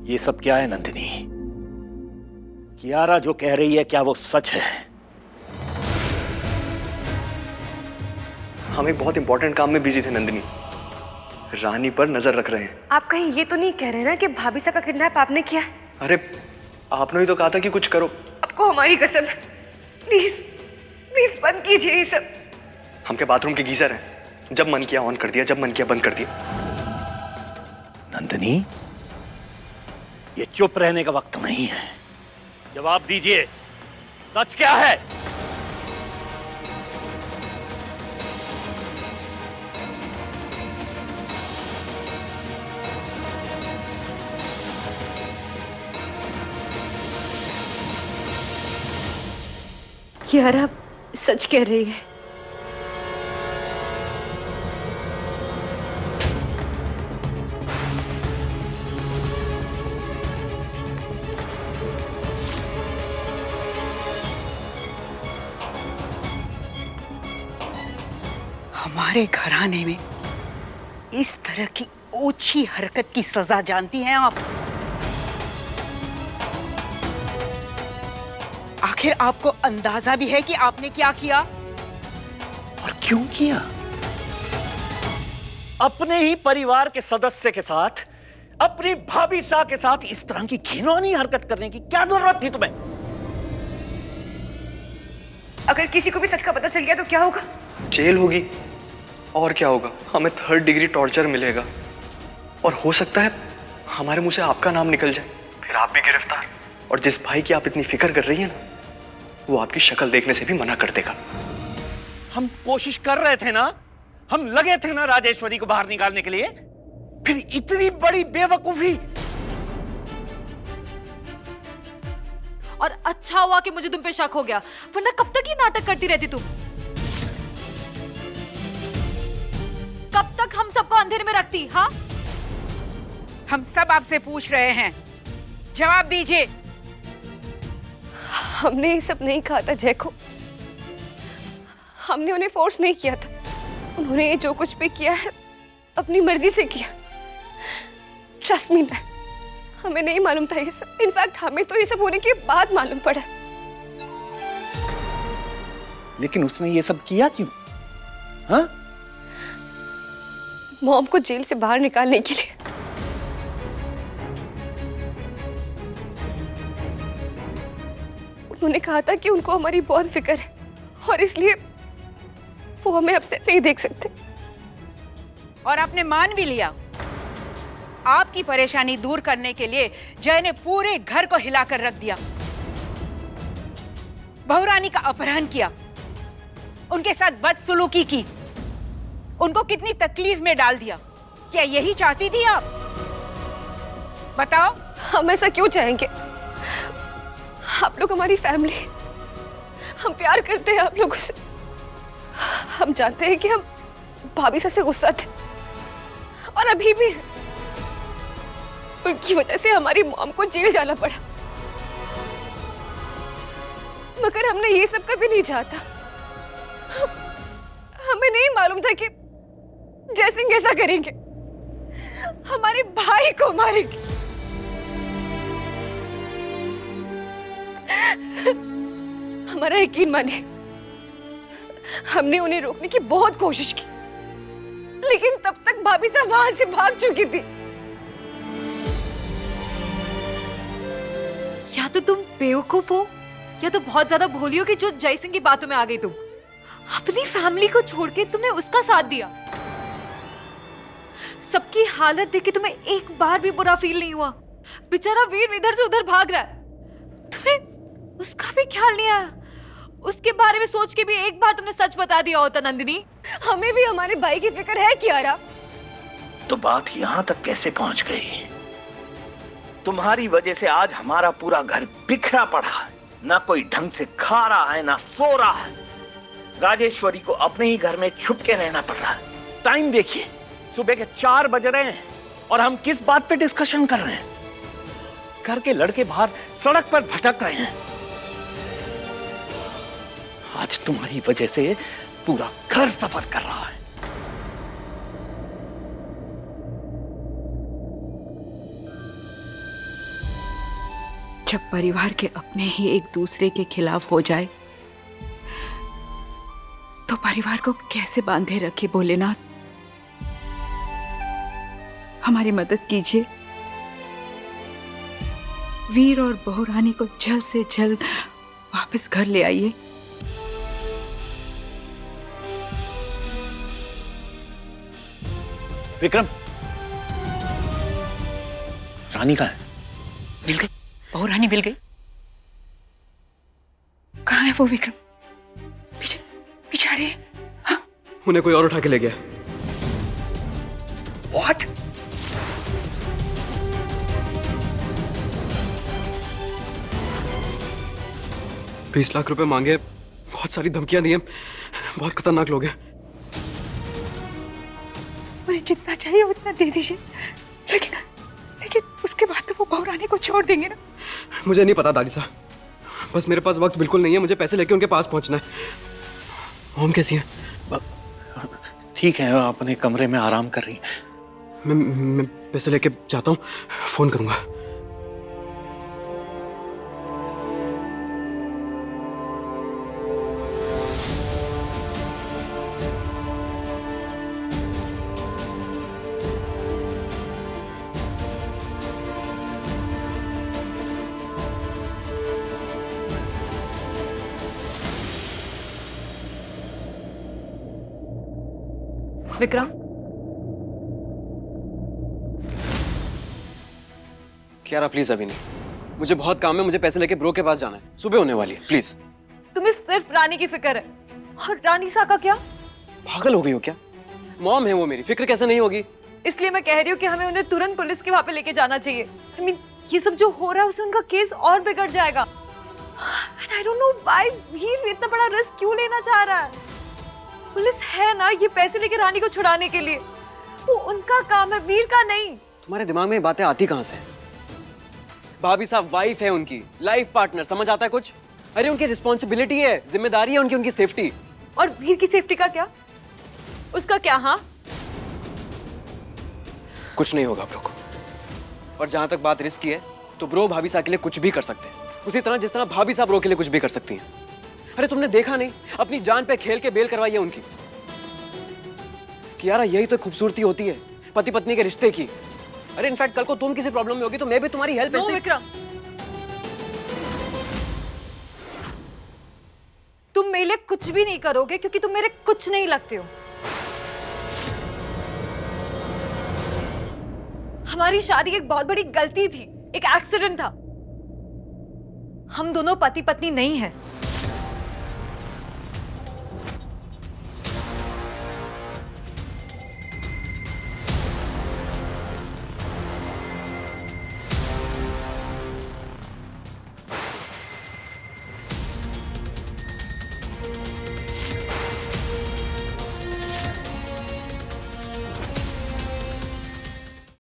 ये सब क्या है नंदिनी? कियारा जो कह रही है क्या वो सच है? हम एक बहुत इंपॉर्टेंट काम में बिजी थे नंदिनी, रानी पर नजर रख रहे हैं। आप कहीं ये तो नहीं कह रहे ना कि भाभी सा का किडनैप आपने किया है? अरे आपने ही तो कहा था कि कुछ करो। आपको हमारी कसम है, प्लीज प्लीज बंद कीजिए ये सब। हम क्या बाथरूम के गीजर हैं? जब मन किया ऑन कर दिया, जब मन किया बंद कर दिया। नंदिनी, ये चुप रहने का वक्त नहीं है, जवाब दीजिए, सच क्या है? कियारा सच कह रही है। हमारे घराने में इस तरह की ओछी हरकत की सजा जानती हैं आप? आखिर आपको अंदाजा भी है कि आपने क्या किया और क्यों किया? अपने ही परिवार के सदस्य के साथ, अपनी भाभी सा के साथ इस तरह की घिनौनी हरकत करने की क्या जरूरत थी तुम्हें? अगर किसी को भी सच का पता चल गया तो क्या होगा? जेल होगी और क्या होगा। हमें 3rd डिग्री टॉर्चर मिलेगा और हो सकता है हमारे मुंह से आपका नाम निकल जाए, फिर आप भी गिरफ्तार। और जिस भाई की आप इतनी फिक्र कर रही है ना, वो आपकी शक्ल देखने से भी मना कर देगा। हम कोशिश कर रहे थे ना, हम लगे थे ना राजेश्वरी को बाहर निकालने के लिए, फिर इतनी बड़ी बेवकूफी। और अच्छा हुआ कि मुझे तुम पे शक हो गया, वरना कब तक ये नाटक करती रहती तुम? कब तक हम सबको अंधेरे में रखती? हाँ, हम सब आपसे पूछ रहे हैं, जवाब दीजिए। हमने ये सब नहीं कहा था जय को, हमने उन्हें फोर्स नहीं किया था। उन्होंने जो कुछ भी किया है अपनी मर्जी से किया। Trust me that. हमें नहीं मालूम था ये सब। इनफैक्ट हमें तो ये सब होने के बाद मालूम पड़ा। लेकिन उसने ये सब किया क्यों? हाँ? मॉम को जेल से बाहर निकालने के लिए। उन्होंने कहा था कि उनको हमारी बहुत फिक्र है और इसलिए वो हमें अपसेट नहीं देख सकते। और आपने मान भी लिया। आपकी परेशानी दूर करने के लिए जय ने पूरे घर को हिलाकर रख दिया, बहुरानी का अपहरण किया, उनके साथ बदसलूकी की, उनको कितनी तकलीफ में डाल दिया। क्या यही चाहती थी आप? बताओ। हम ऐसा क्यों चाहेंगे? आप लोग हमारी फैमिली है, हम प्यार करते हैं आप लोगों से। हम जानते हैं कि हम भाभी से गुस्सा थे और अभी भी उनकी वजह से हमारी मॉम को जेल जाना पड़ा, मगर हमने ये सब कभी नहीं चाहता। हमें नहीं मालूम था कि जयसिंह ऐसा करेंगे, हमारे भाई को मारेंगे। हमारा यकीन मानिए, हमने उन्हें रोकने की बहुत कोशिश की, लेकिन तब तक भाभी साहब वहां से भाग चुकी थी। या तो तुम बेवकूफ हो या तो बहुत ज्यादा भोली हो कि जो जयसिंह की बातों में आ गई तुम। अपनी फैमिली को छोड़ के तुमने उसका साथ दिया। सबकी हालत देख के तुम्हें एक बार भी बुरा फील नहीं हुआ? बेचारा वीर इधर से उधर भाग रहा है, तुम्हें उसका भी ख्याल नहीं आया? उसके बारे में सोच के भी एक बार तुमने सच बता दिया होता नंदिनी। हमें भी हमारे भाई की फिक्र है कियारा। तो बात यहां तक कैसे पहुंच गई? तुम्हारी वजह से आज हमारा पूरा घर बिखरा पड़ा है, ना कोई ढंग से खा रहा है ना सो रहा है। राजेश्वरी को अपने ही घर में छुप के रहना पड़ रहा है। टाइम देखिए, सुबह के 4 बज रहे हैं और हम किस बात पे डिस्कशन कर रहे हैं? घर के लड़के बाहर सड़क पर भटक रहे हैं। आज तुम्हारी वजह से पूरा घर सफर कर रहा है। जब परिवार के अपने ही एक दूसरे के खिलाफ हो जाए तो परिवार को कैसे बांधे रखे भोलेनाथ। हमारी मदद कीजिए, वीर और बहू रानी को जल्द से जल्द वापस घर ले आइए। विक्रम, रानी कहाँ है? मिल गई, बहू रानी मिल गई। कहाँ है वो विक्रम? पीछे पीछे आ रही है। हाँ? उन्हें कोई और उठा के ले गया। What? ₹20 लाख मांगे, बहुत सारी धमकियां दी हैं, बहुत खतरनाक लोग हैं। उन्हें जितना चाहिए उतना दे दीजिए, लेकिन लेकिन उसके बाद तो वो बहू रानी को छोड़ देंगे ना। मुझे नहीं पता दादी साहब, बस मेरे पास वक्त बिल्कुल नहीं है, मुझे पैसे लेके उनके पास पहुंचना है। ओम कैसी है? ठीक है, अपने कमरे में आराम कर रही है। मैं पैसे लेके जाता हूँ, फोन करूंगा। विक्रम, कियारा प्लीज अभी नहीं, मुझे बहुत काम है, मुझे पैसे लेके ब्रो के पास जाना है, सुबह होने वाली है, प्लीज। तुम्हें सिर्फ रानी की फिक्र है, और रानी सा का क्या? पागल हो गई हो क्या? मॉम है वो मेरी, फिक्र कैसे नहीं होगी? इसलिए मैं कह रही हूँ कि हमें उन्हें तुरंत पुलिस के वहां पे लेके जाना चाहिए। I mean, ये सब जो हो रहा है उससे उनका केस और बिगड़ जाएगा। And I don't know why वीर इतना बड़ा रिस्क क्यों लेना चाह रहा है? पुलिस है ना ये पैसे लेके रानी को छुड़ाने के लिए, वो उनका काम है, वीर का नहीं। तुम्हारे दिमाग में ये बातें आती कहाँ से? भाभी साहब वाइफ है उनकी, लाइफ पार्टनर, समझ आता है कुछ? अरे उनकी रिस्पॉन्सिबिलिटी है, जिम्मेदारी है उनकी, उनकी सेफ्टी। और वीर की सेफ्टी का क्या? उसका क्या? हाँ, कुछ नहीं होगा ब्रो को। और जहां तक बात रिस्क की है, तो ब्रो भाभी साहब के लिए कुछ भी कर सकते हैं, उसी तरह जिस तरह भाभी साहब ब्रो के लिए कुछ भी कर सकती हैं। अरे तुमने देखा नहीं, अपनी जान पे खेल के बेल करवाई है उनकी। कियारा यही तो खूबसूरती होती है पति पत्नी के रिश्ते की। अरे इनफैक्ट कल को तुम किसी प्रॉब्लम में होगी तो मैं भी तुम्हारी हेल्प नो विक्रम, तुम मेरे लिए कुछ भी नहीं करोगे क्योंकि तुम मेरे कुछ नहीं लगते हो। हमारी शादी एक बहुत बड़ी गलती थी, एक एक्सीडेंट था। हम दोनों पति पत्नी नहीं हैं।